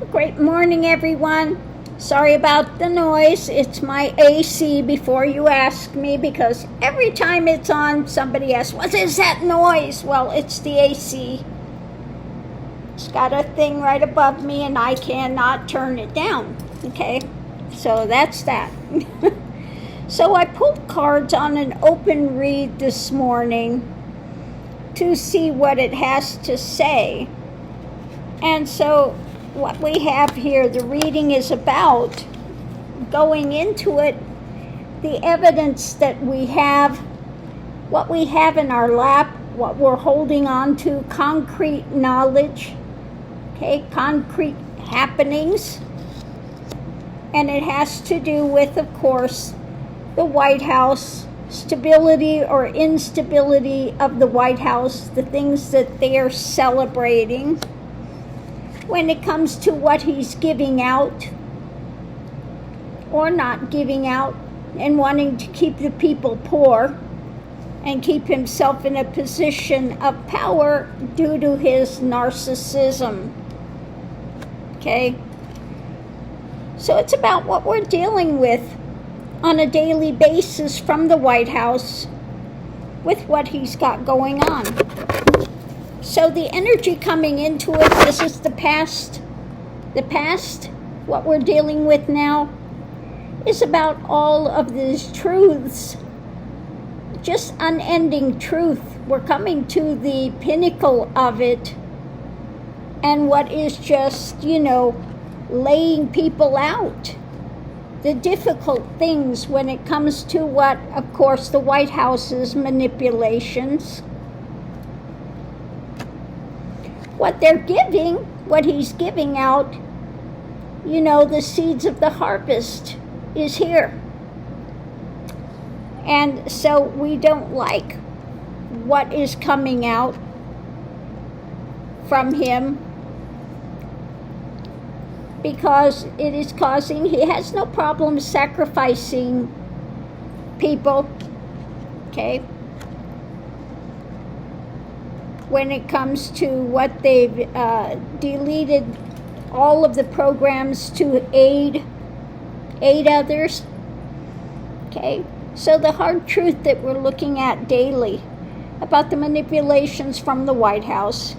Great morning, everyone. Sorry about the noise. It's my AC before you ask me, because every time it's on, somebody asks, what is that noise? Well, it's the AC. It's got a thing right above me and I cannot turn it down. Okay, so that's that. So I pulled cards on an open read this morning to see what it has to say. And so what we have here, the reading is about going into it, the evidence that we have, what we have in our lap, what we're holding on to, concrete knowledge, okay, concrete happenings. And it has to do with, of course, the White House, stability or instability of the White House, the things that they are celebrating. When it comes to what he's giving out or not giving out, and wanting to keep the people poor and keep himself in a position of power due to his narcissism. Okay? So it's about what we're dealing with on a daily basis from the White House with what he's got going on. So the energy coming into it, this is the past. The past, what we're dealing with now, is about all of these truths. Just unending truth. We're coming to the pinnacle of it. And what is just, laying people out. The difficult things when it comes to what, of course, the White House's manipulations. What they're giving, what he's giving out, the seeds of the harvest is here. And so we don't like what is coming out from him, because it is causing, he has no problem sacrificing people, okay? When it comes to what they've deleted all of the programs to aid others. Okay, so the hard truth that we're looking at daily about the manipulations from the White House.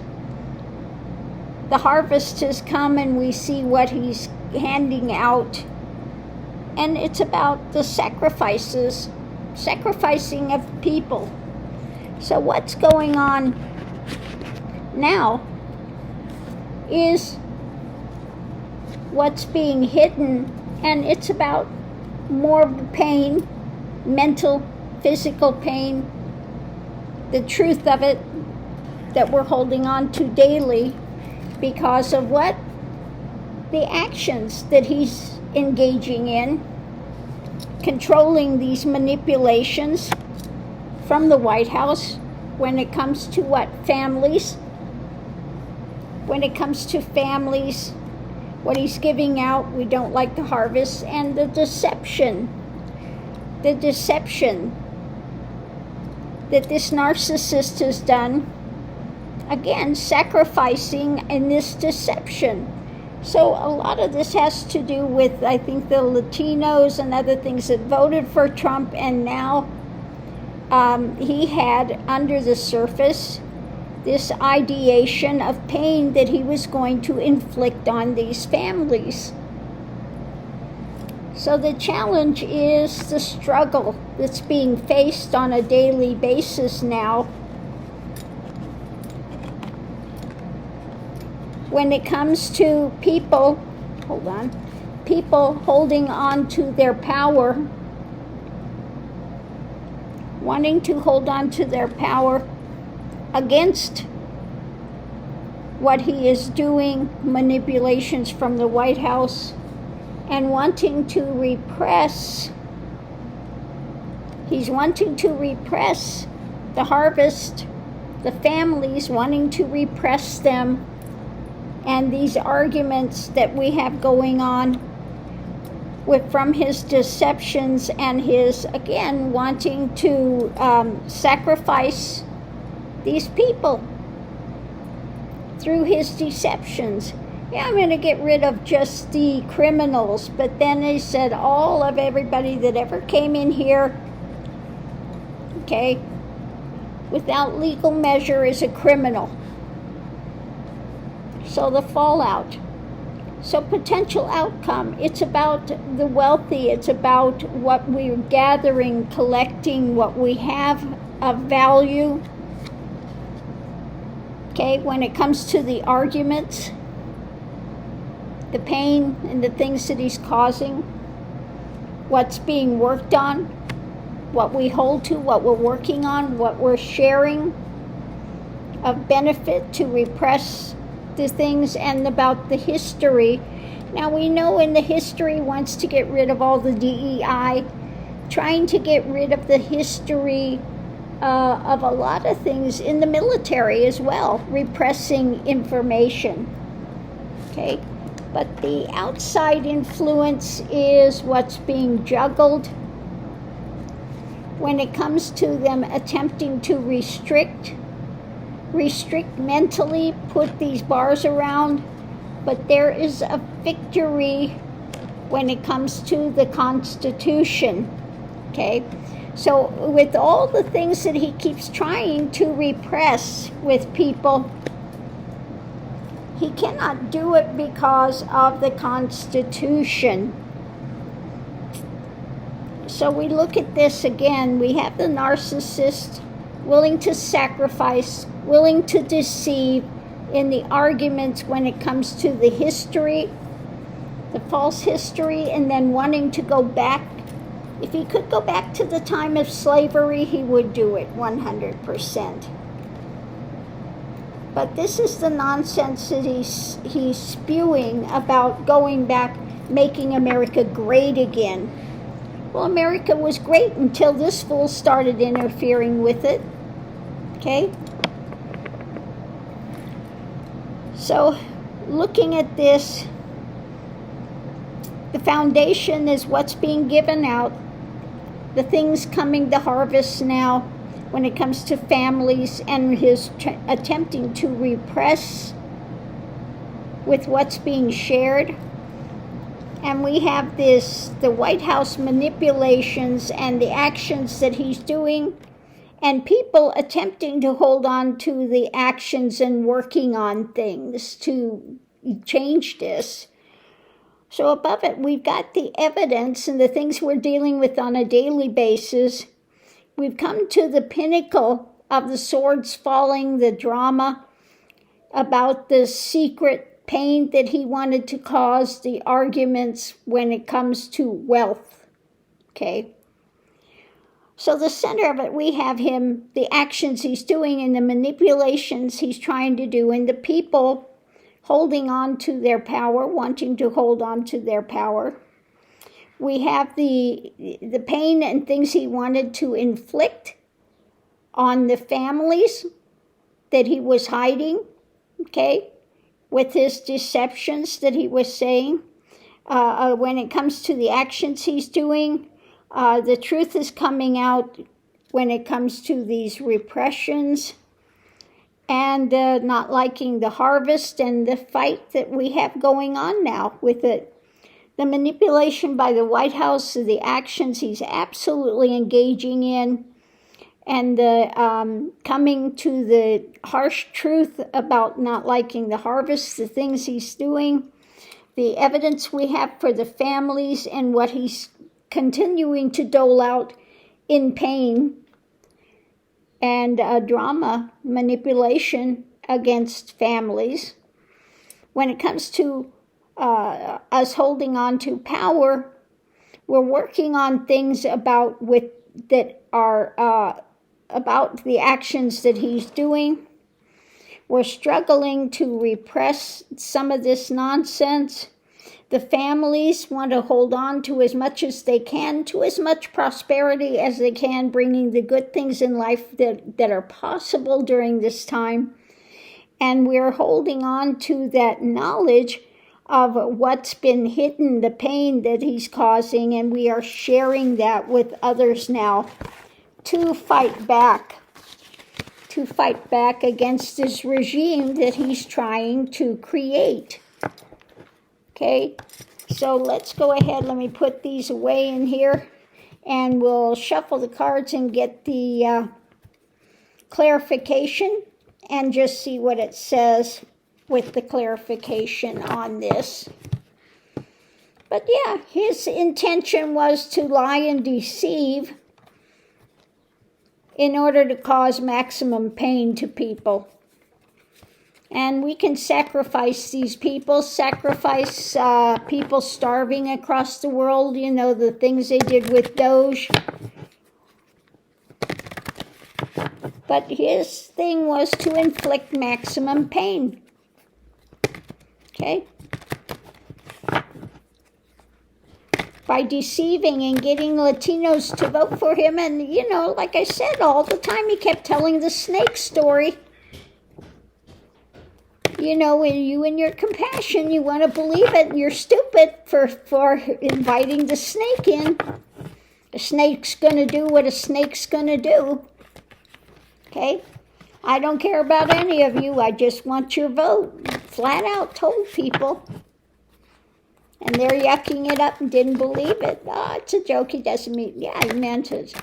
The harvest has come and we see what he's handing out. And it's about the sacrificing of people. So what's going on now is what's being hidden, and it's about more pain, mental, physical pain, the truth of it that we're holding on to daily because of what? The actions that he's engaging in, controlling these manipulations from the White House when it comes to what? Families. When it comes to families, what he's giving out, we don't like the harvest, and the deception that this narcissist has done, again, sacrificing in this deception. So a lot of this has to do with, I think, the Latinos and other things that voted for Trump, and now he had under the surface this ideation of pain that he was going to inflict on these families. So the challenge is the struggle that's being faced on a daily basis now when it comes to people holding on to their power, wanting to hold on to their power against what he is doing, manipulations from the White House, and wanting to repress. He's wanting to repress the harvest, the families, wanting to repress them, and these arguments that we have going on from his deceptions and his, again, wanting to sacrifice these people through his deceptions. yeah, I'm going to get rid of just the criminals. But then they said all of everybody that ever came in here, okay, without legal measure is a criminal. So the fallout. So potential outcome, it's about the wealthy, it's about what we're gathering, collecting, what we have of value. Okay, when it comes to the arguments, the pain and the things that he's causing, what's being worked on, what we hold to, what we're working on, what we're sharing of benefit to repress the things, and about the history. Now we know in the history wants to get rid of all the DEI, trying to get rid of the history of a lot of things in the military as well, repressing information. Okay, but the outside influence is what's being juggled when it comes to them attempting to restrict mentally, put these bars around, but there is a victory when it comes to the Constitution, okay? So with all the things that he keeps trying to repress with people, he cannot do it because of the Constitution. So we look at this again, we have the narcissist willing to sacrifice, willing to deceive in the arguments when it comes to the history, the false history, and then wanting to go back. If he could go back to the time of slavery, he would do it 100%. But this is the nonsense that he's spewing about going back, making America great again. Well, America was great until this fool started interfering with it. Okay? So, looking at this, the foundation is what's being given out, the things coming to harvest now when it comes to families, and his attempting to repress with what's being shared. And we have the White House manipulations and the actions that he's doing, and people attempting to hold on to the actions and working on things to change this. So above it, we've got the evidence and the things we're dealing with on a daily basis. We've come to the pinnacle of the swords falling, the drama about the secret pain that he wanted to cause, the arguments when it comes to wealth. Okay? So the center of it, we have him, the actions he's doing and the manipulations he's trying to do, and the people holding on to their power, wanting to hold on to their power. We have the pain and things he wanted to inflict on the families that he was hiding, okay, with his deceptions that he was saying. When it comes to the actions he's doing, the truth is coming out when it comes to these repressions and not liking the harvest and the fight that we have going on now with it. The manipulation by the White House, the actions he's absolutely engaging in, and the coming to the harsh truth about not liking the harvest, the things he's doing, the evidence we have for the families and what he's continuing to dole out in pain and drama, manipulation against families. When it comes to us holding on to power, we're working on things about the actions that he's doing. We're struggling to repress some of this nonsense. The families want to hold on to as much as they can, to as much prosperity as they can, bringing the good things in life that are possible during this time. And we're holding on to that knowledge of what's been hidden, the pain that he's causing, and we are sharing that with others now to fight back against this regime that he's trying to create. Okay, so let's go ahead. Let me put these away in here, and we'll shuffle the cards and get the clarification and just see what it says with the clarification on this. But yeah, his intention was to lie and deceive in order to cause maximum pain to people. And we can sacrifice these people, sacrifice people starving across the world, you know, the things they did with Doge. But his thing was to inflict maximum pain. Okay? By deceiving and getting Latinos to vote for him. And, you know, like I said, all the time he kept telling the snake story. You know, when you in your compassion, you want to believe it, and you're stupid for inviting the snake in. The snake's going to do what a snake's going to do. Okay? I don't care about any of you. I just want your vote. Flat out told people. And they're yucking it up and didn't believe it. Oh, it's a joke. He doesn't mean, yeah, he meant it.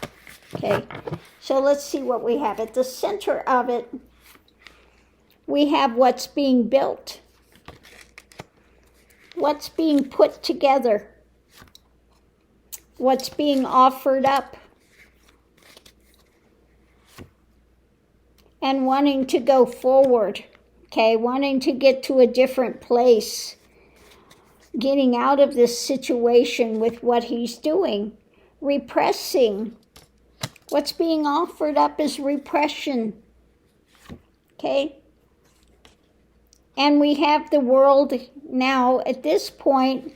Okay? So let's see what we have. At the center of it, we have what's being built. What's being put together. What's being offered up. And wanting to go forward. Okay, wanting to get to a different place. Getting out of this situation with what he's doing. Repressing. What's being offered up is repression. Okay? And we have the world now, at this point,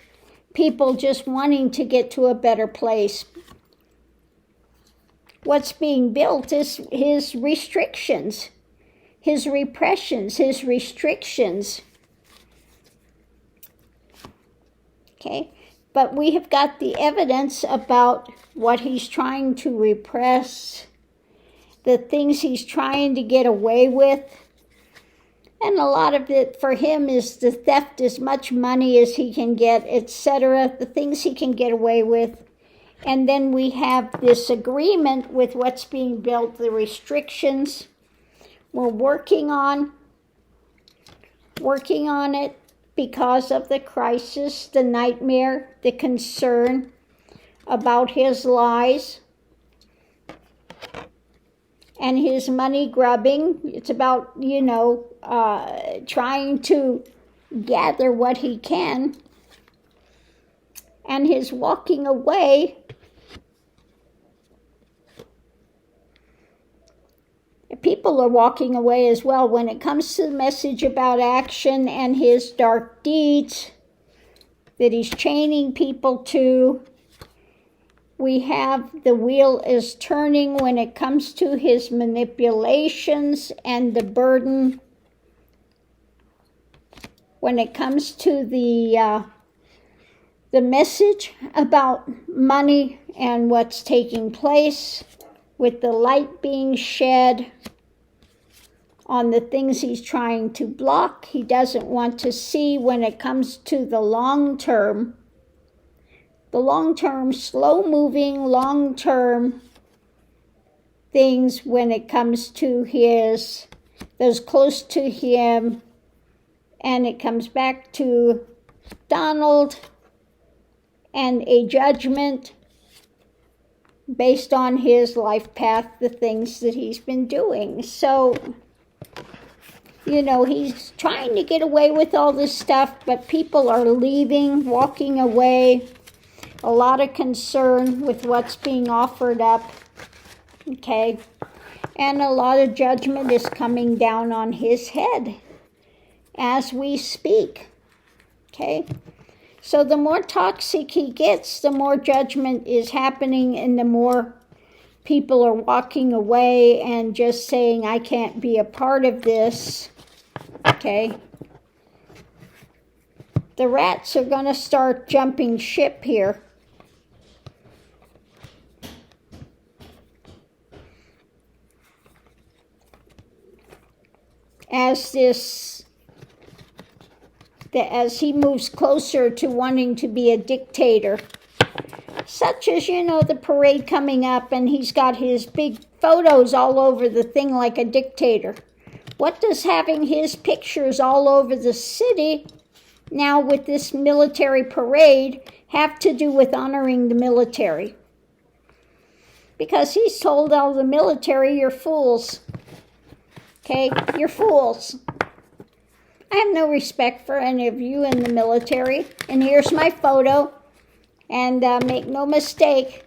people just wanting to get to a better place. What's being built is his restrictions, his repressions, his restrictions. Okay? But we have got the evidence about what he's trying to repress, the things he's trying to get away with. And a lot of it for him is to theft as much money as he can get, etc., the things he can get away with. And then we have this agreement with what's being built, the restrictions. We're working on it because of the crisis, the nightmare, the concern about his lies and his money grubbing. It's about, you know, trying to gather what he can. And his walking away. People are walking away as well when it comes to the message about action and his dark deeds that he's chaining people to. We have the wheel is turning when it comes to his manipulations and the burden. When it comes to the message about money and what's taking place, with the light being shed on the things he's trying to block, he doesn't want to see when it comes to the long-term, slow-moving, long-term things when it comes to those close to him, and it comes back to Donald and a judgment based on his life path, the things that he's been doing. So, you know, he's trying to get away with all this stuff, but people are leaving, walking away. A lot of concern with what's being offered up. Okay? And a lot of judgment is coming down on his head as we speak. Okay? So the more toxic he gets, the more judgment is happening and the more people are walking away and just saying, I can't be a part of this. Okay? The rats are going to start jumping ship here. As as he moves closer to wanting to be a dictator. Such as, the parade coming up, and he's got his big photos all over the thing like a dictator. What does having his pictures all over the city now with this military parade have to do with honoring the military? Because he's told all the military, you're fools. Okay, you're fools. I have no respect for any of you in the military. And here's my photo. And make no mistake,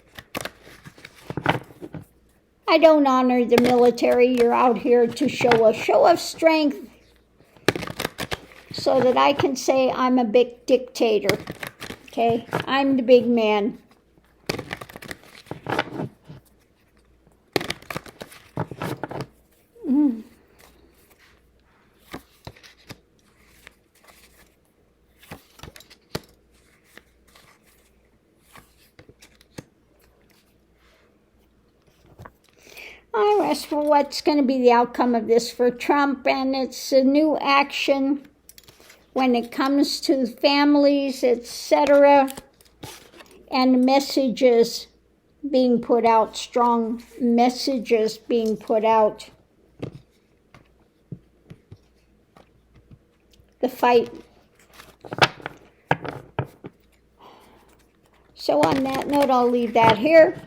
I don't honor the military. You're out here to show a show of strength so that I can say I'm a big dictator. Okay, I'm the big man. As for what's going to be the outcome of this for Trump, and it's a new action when it comes to families, etc., and messages being put out, strong messages being put out. The fight. So on that note, I'll leave that here.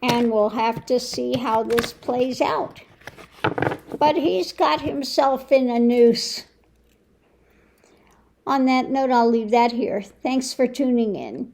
And we'll have to see how this plays out. But he's got himself in a noose. On that note, I'll leave that here. Thanks for tuning in.